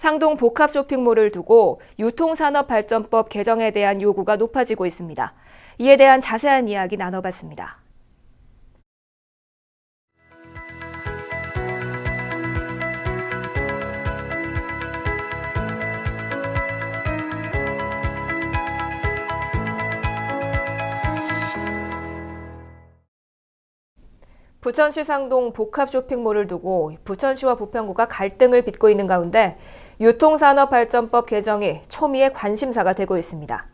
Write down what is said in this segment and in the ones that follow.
상동 복합 쇼핑몰을 두고 유통산업발전법 개정에 대한 요구가 높아지고 있습니다. 이에 대한 자세한 이야기 나눠봤습니다. 부천시 상동 복합 쇼핑몰을 두고 부천시와 부평구가 갈등을 빚고 있는 가운데 유통산업발전법 개정이 초미의 관심사가 되고 있습니다.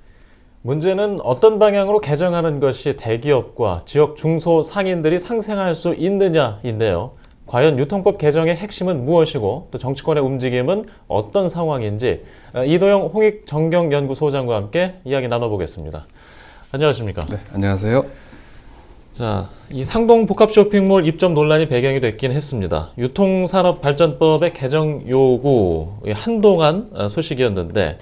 문제는 어떤 방향으로 개정하는 것이 대기업과 지역 중소상인들이 상생할 수 있느냐인데요. 과연 유통법 개정의 핵심은 무엇이고 또 정치권의 움직임은 어떤 상황인지 이도영 홍익정경연구소장과 함께 이야기 나눠보겠습니다. 안녕하십니까? 네, 안녕하세요. 자, 이 상동 복합 쇼핑몰 입점 논란이 배경이 됐긴 했습니다. 유통산업발전법의 개정 요구 한동안 소식이었는데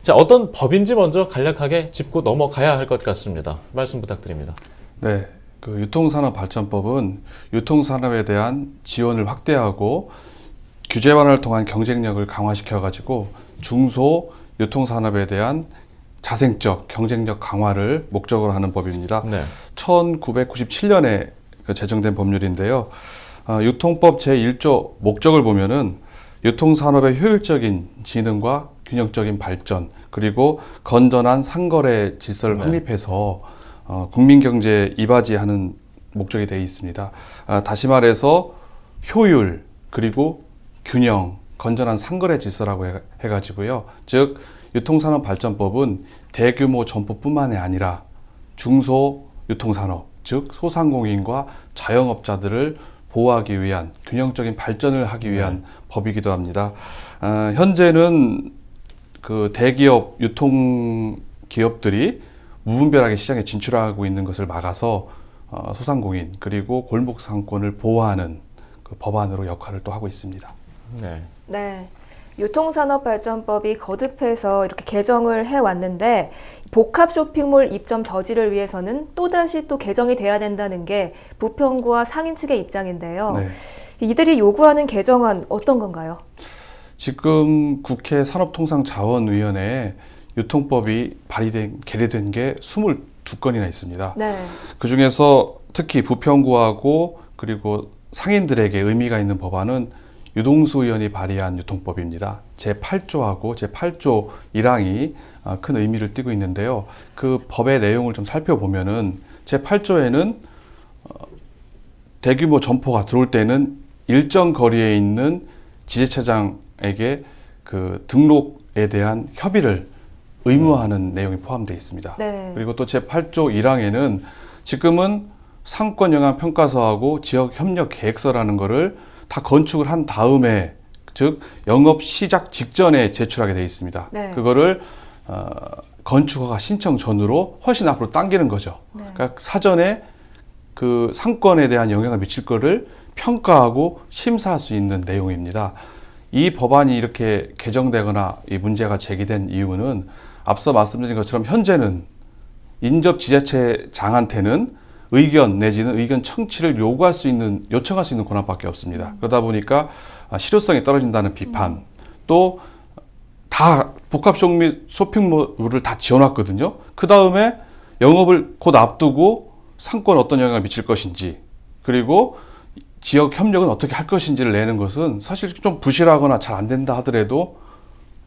자, 어떤 법인지 먼저 간략하게 짚고 넘어가야 할 것 같습니다. 말씀 부탁드립니다. 네, 그 유통산업발전법은 유통산업에 대한 지원을 확대하고 규제 완화를 통한 경쟁력을 강화시켜가지고 중소 유통산업에 대한 자생적 경쟁력 강화를 목적으로 하는 법입니다. 네. 1997년에 제정된 법률인데요. 유통법 제1조 목적을 보면은 유통산업의 효율적인 진흥과 균형적인 발전 그리고 건전한 상거래 질서를 확립해서 국민경제에 이바지하는 목적이 되어 있습니다. 다시 말해서 효율 그리고 균형, 건전한 상거래 질서라고 해가지고요. 즉 유통산업발전법은 대규모 점포뿐만이 아니라 중소 유통산업, 즉 소상공인과 자영업자들을 보호하기 위한 균형적인 발전을 하기 위한 법이기도 합니다. 현재는 그 대기업 유통기업들이 무분별하게 시장에 진출하고 있는 것을 막아서 소상공인 그리고 골목 상권을 보호하는 그 법안으로 역할을 또 하고 있습니다. 네. 유통산업발전법이 거듭해서 이렇게 개정을 해왔는데 복합 쇼핑몰 입점 저지를 위해서는 또다시 또 개정이 돼야 된다는 게 부평구와 상인 측의 입장인데요. 네. 이들이 요구하는 개정안 어떤 건가요? 지금 국회 산업통상자원위원회에 유통법이 계례된 게 22건이나 있습니다. 네. 그중에서 특히 부평구하고 그리고 상인들에게 의미가 있는 법안은 유동수 의원이 발의한 유통법입니다. 제8조하고 제8조 1항이 큰 의미를 띠고 있는데요. 그 법의 내용을 좀 살펴보면은 제8조에는 대규모 점포가 들어올 때는 일정 거리에 있는 지자체장에게 그 등록에 대한 협의를 의무화하는 내용이 포함되어 있습니다. 네. 그리고 또 제8조 1항에는 지금은 상권 영향 평가서하고 지역 협력 계획서라는 거를 다 건축을 한 다음에 즉 영업 시작 직전에 제출하게 되어 있습니다. 네. 그거를 건축허가 신청 전으로 훨씬 앞으로 당기는 거죠. 네. 그러니까 사전에 그 상권에 대한 영향을 미칠 거를 평가하고 심사할 수 있는 내용입니다. 이 법안이 이렇게 개정되거나 이 문제가 제기된 이유는 앞서 말씀드린 것처럼 현재는 인접 지자체장한테는 의견 내지는 의견 청취를 요청할 수 있는 권한밖에 없습니다. 그러다 보니까 실효성이 떨어진다는 비판, 또 다 복합 쇼핑몰을 다 지어놨거든요. 그 다음에 영업을 곧 앞두고 상권에 어떤 영향을 미칠 것인지, 그리고 지역 협력은 어떻게 할 것인지를 내는 것은 사실 좀 부실하거나 잘 안 된다 하더라도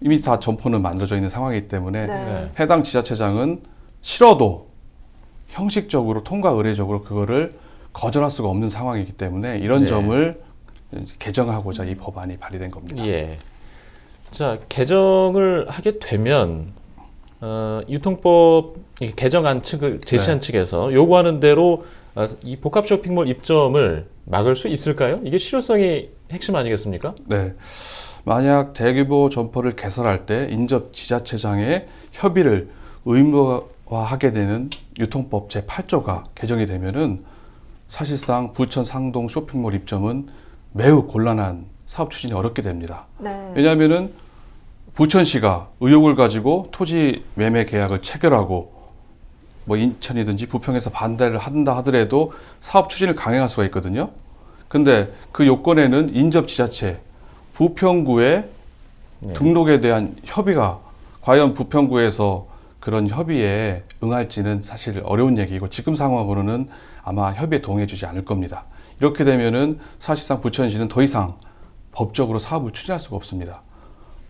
이미 다 점포는 만들어져 있는 상황이기 때문에 네. 해당 지자체장은 싫어도 형식적으로 통과 의례적으로 그거를 거절할 수가 없는 상황이기 때문에 이런 점을 개정하고자 이 법안이 발의된 겁니다. 예. 자, 개정을 하게 되면 유통법 개정안 측을 제시한 측에서 요구하는 대로 이 복합 쇼핑몰 입점을 막을 수 있을까요? 이게 실효성이 핵심 아니겠습니까? 네. 만약 대규모 점포를 개설할 때 인접 지자체장의 협의를 의무화하게 되는 유통법 제8조가 개정이 되면은 사실상 부천 상동 쇼핑몰 입점은 매우 곤란한 사업 추진이 어렵게 됩니다. 네. 왜냐하면은 부천시가 의혹을 가지고 토지 매매 계약을 체결하고 뭐 인천이든지 부평에서 반대를 한다 하더라도 사업 추진을 강행할 수가 있거든요. 근데 그 요건에는 인접 지자체 부평구의 네. 등록에 대한 협의가 과연 부평구에서 그런 협의에 응할지는 사실 어려운 얘기고 지금 상황으로는 아마 협의에 동의해주지 않을 겁니다. 이렇게 되면은 사실상 부천시는 더 이상 법적으로 사업을 추진할 수가 없습니다.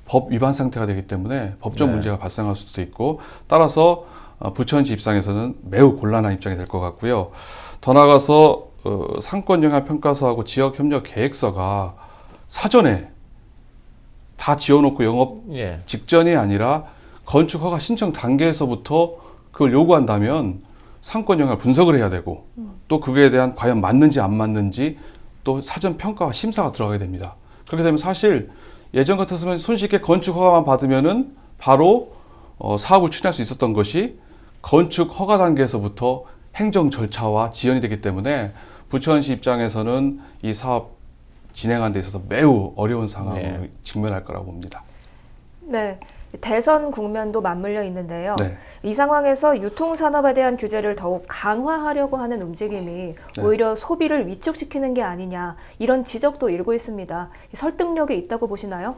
법 위반 상태가 되기 때문에 법적 네. 문제가 발생할 수도 있고 따라서 부천시 입장에서는 매우 곤란한 입장이 될 것 같고요. 더 나아가서 상권 영향 평가서하고 지역 협력 계획서가 사전에 다 지어놓고 영업 예. 직전이 아니라 건축 허가 신청 단계에서부터 그걸 요구한다면 상권 영향을 분석을 해야 되고 또 그거에 대한 과연 맞는지 안 맞는지 또 사전 평가와 심사가 들어가게 됩니다. 그렇게 되면 사실 예전 같았으면 손쉽게 건축 허가만 받으면은 바로 사업을 추진할 수 있었던 것이 건축 허가 단계에서부터 행정 절차와 지연이 되기 때문에 부천시 입장에서는 이 사업 진행하는 데 있어서 매우 어려운 상황을 네. 직면할 거라고 봅니다. 네. 대선 국면도 맞물려 있는데요. 네. 이 상황에서 유통산업에 대한 규제를 더욱 강화하려고 하는 움직임이 네. 오히려 소비를 위축시키는 게 아니냐 이런 지적도 일고 있습니다. 설득력이 있다고 보시나요?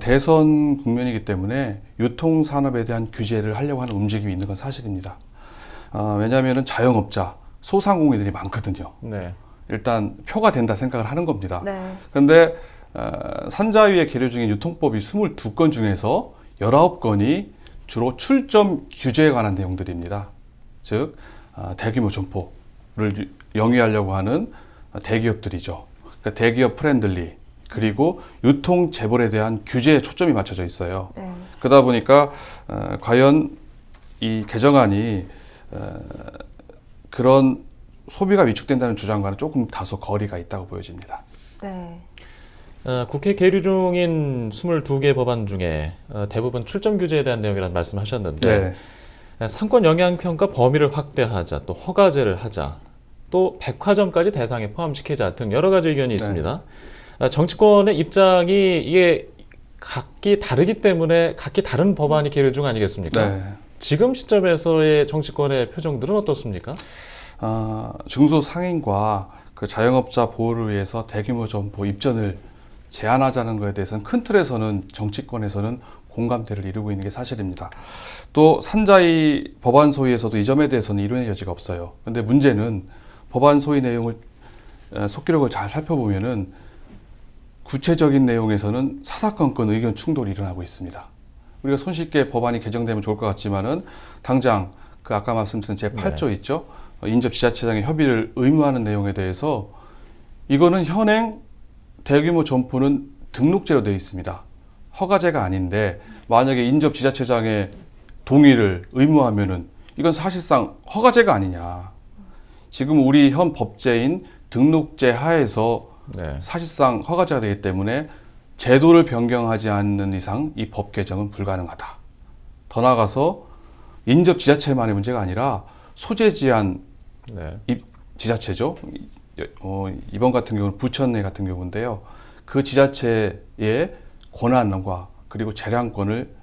대선 국면이기 때문에 유통산업에 대한 규제를 하려고 하는 움직임이 있는 건 사실입니다. 왜냐하면 자영업자, 소상공인들이 많거든요. 네. 일단 표가 된다 생각을 하는 겁니다. 네. 그런데 산자위에 계류 중인 유통법이 22건 중에서 19건이 주로 출점 규제에 관한 내용들입니다. 즉 대규모 점포를 영위하려고 하는 대기업들이죠. 그러니까 대기업 프렌들리 그리고 유통 재벌에 대한 규제에 초점이 맞춰져 있어요. 네. 그러다 보니까 과연 이 개정안이 그런 소비가 위축된다는 주장과는 조금 다소 거리가 있다고 보여집니다. 네. 국회 계류 중인 22개 법안 중에 대부분 출점 규제에 대한 내용이라는 말씀하셨는데 상권 영향평가 범위를 확대하자, 또 허가제를 하자, 또 백화점까지 대상에 포함시키자 등 여러 가지 의견이 있습니다. 정치권의 입장이 이게 각기 다르기 때문에 각기 다른 법안이 계류 중 아니겠습니까? 네. 지금 시점에서의 정치권의 표정들은 어떻습니까? 중소상인과 그 자영업자 보호를 위해서 대규모 점포 입점을 제한하자는 것에 대해서는 큰 틀에서는 정치권에서는 공감대를 이루고 있는 게 사실입니다. 또 산자위 법안 소위에서도 이 점에 대해서는 이론의 여지가 없어요. 그런데 문제는 법안 소위 내용을 속기록을 잘 살펴보면은 구체적인 내용에서는 사사건건 의견 충돌이 일어나고 있습니다. 우리가 손쉽게 법안이 개정되면 좋을 것 같지만은 당장 그 아까 말씀드린 제8조 있죠. 인접 지자체장의 협의를 의무화하는 내용에 대해서 이거는 현행 대규모 점포는 등록제로 되어 있습니다. 허가제가 아닌데 만약에 인접 지자체장의 동의를 의무화하면은 이건 사실상 허가제가 아니냐. 지금 우리 현 법제인 등록제 하에서 네. 사실상 허가제가 되기 때문에 제도를 변경하지 않는 이상 이 법 개정은 불가능하다. 더 나아가서 인접 지자체만의 문제가 아니라 소재 지한 네. 지자체죠. 이번 같은 경우는 부천내 같은 경우인데요. 그 지자체의 권한과 그리고 재량권을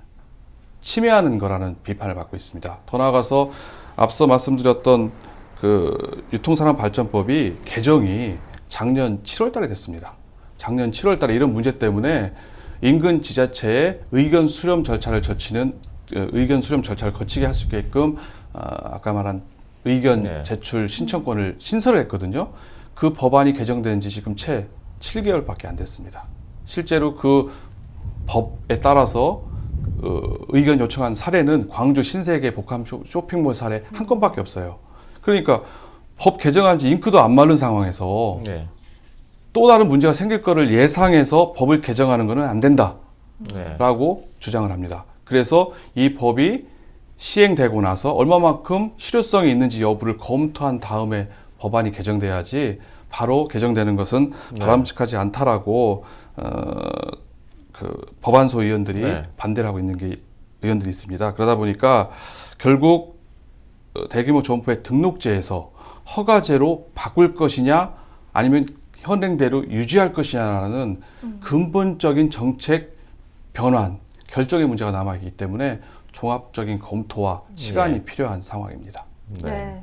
침해하는 거라는 비판을 받고 있습니다. 더 나아가서 앞서 말씀드렸던 그 유통산업발전법이 개정이 작년 7월 달에 됐습니다. 작년 7월 달에 이런 문제 때문에 인근 지자체의 의견 수렴 절차를 거치게 할 수 있게끔 아까 말한 의견 제출 신청권을 신설을 했거든요. 그 법안이 개정된 지 지금 채 7개월밖에 안 됐습니다. 실제로 그 법에 따라서 의견 요청한 사례는 광주 신세계 복합 쇼핑몰 사례 한 건밖에 없어요. 그러니까 법 개정한 지 잉크도 안 마른 상황에서 네. 또 다른 문제가 생길 거를 예상해서 법을 개정하는 것은 안 된다라고 주장을 합니다. 그래서 이 법이 시행되고 나서 얼마만큼 실효성이 있는지 여부를 검토한 다음에 법안이 개정돼야지 바로 개정되는 것은 바람직하지 않다라고 그 법안소 의원들이 반대를 하고 있는 게 의원들이 있습니다. 그러다 보니까 결국 대규모 점포의 등록제에서 허가제로 바꿀 것이냐 아니면 현행대로 유지할 것이냐라는 근본적인 정책 변환, 결정의 문제가 남아있기 때문에 종합적인 검토와 시간이 필요한 상황입니다. 네.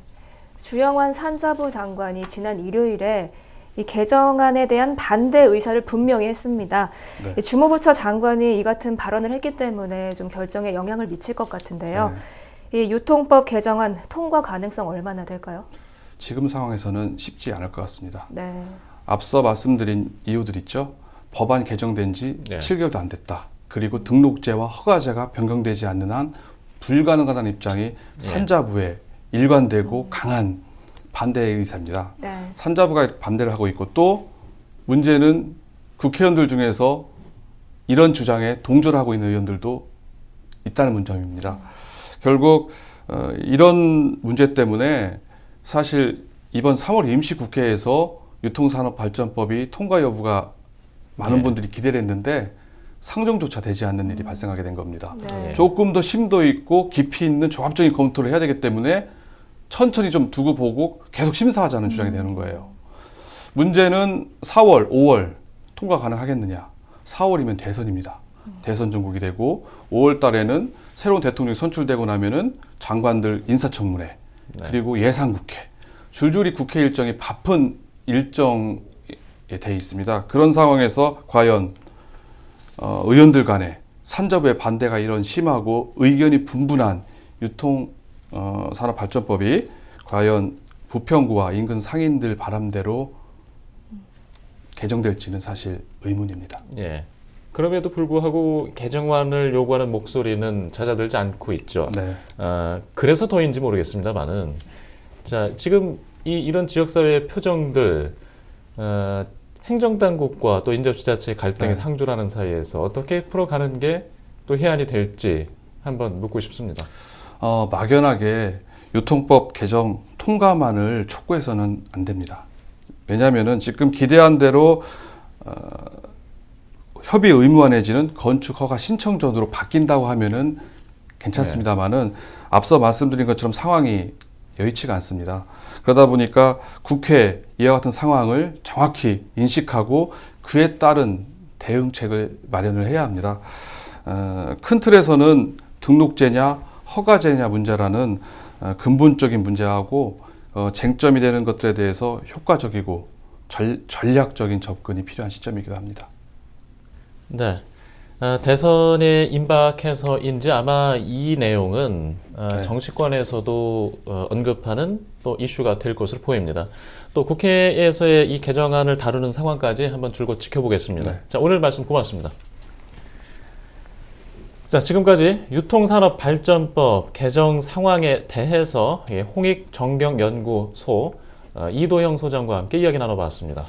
주영환 산자부 장관이 지난 일요일에 이 개정안에 대한 반대 의사를 분명히 했습니다. 네. 주무부처 장관이 이 같은 발언을 했기 때문에 좀 결정에 영향을 미칠 것 같은데요. 이 유통법 개정안 통과 가능성 얼마나 될까요? 지금 상황에서는 쉽지 않을 것 같습니다. 네. 앞서 말씀드린 이유들 있죠. 법안 개정된 지 네. 7개월도 안 됐다. 그리고 등록제와 허가제가 변경되지 않는 한 불가능하다는 입장이 산자부에 일관되고 강한 반대의 의사입니다. 네. 산자부가 반대를 하고 있고 또 문제는 국회의원들 중에서 이런 주장에 동조를 하고 있는 의원들도 있다는 문점입니다. 결국 이런 문제 때문에 사실 이번 3월 임시국회에서 유통산업발전법이 통과 여부가 많은 분들이 기대를 했는데 상정조차 되지 않는 일이 발생하게 된 겁니다. 네. 조금 더 심도 있고 깊이 있는 종합적인 검토를 해야 되기 때문에 천천히 좀 두고 보고 계속 심사하자는 주장이 되는 거예요. 문제는 4월, 5월 통과 가능하겠느냐. 4월이면 대선입니다. 대선 전국이 되고 5월 달에는 새로운 대통령이 선출되고 나면은 장관들 인사청문회 그리고 예산국회 줄줄이 국회 일정이 바쁜 일정에 돼 있습니다. 그런 상황에서 과연 의원들 산자부의 반대가 이런 심하고 의견이 분분한 유통산업발전법이 과연 부평구와 인근 상인들 바람대로 개정될지는 사실 의문입니다. 예. 그럼에도 불구하고 개정안을 요구하는 목소리는 잦아들지 않고 있죠. 네. 그래서 더인지 모르겠습니다만은 자 지금 이런 지역사회의 표정들 행정당국과 또 인접지자체의 갈등이 네. 상존하는 사이에서 어떻게 풀어가는 게 또 해안이 될지 한번 묻고 싶습니다. 막연하게 유통법 개정 통과만을 촉구해서는 안 됩니다. 왜냐하면은 지금 기대한 대로 협의 의무화 내지는 건축 허가 신청전으로 바뀐다고 하면은 괜찮습니다만은 앞서 말씀드린 것처럼 상황이 여의치가 않습니다. 그러다 보니까 국회 이와 같은 상황을 정확히 인식하고 그에 따른 대응책을 마련을 해야 합니다. 큰 틀에서는 등록제냐 허가제냐 문제라는 근본적인 문제하고 쟁점이 되는 것들에 대해서 효과적이고 전략적인 접근이 필요한 시점이기도 합니다. 네. 대선에 임박해서인지 아마 이 내용은 정치권에서도 언급하는 또 이슈가 될 것으로 보입니다. 또 국회에서의 이 개정안을 다루는 상황까지 한번 줄곧 지켜보겠습니다. 네. 자, 오늘 말씀 고맙습니다. 자, 지금까지 유통산업발전법 개정 상황에 대해서 홍익정경연구소 이도영 소장과 함께 이야기 나눠봤습니다.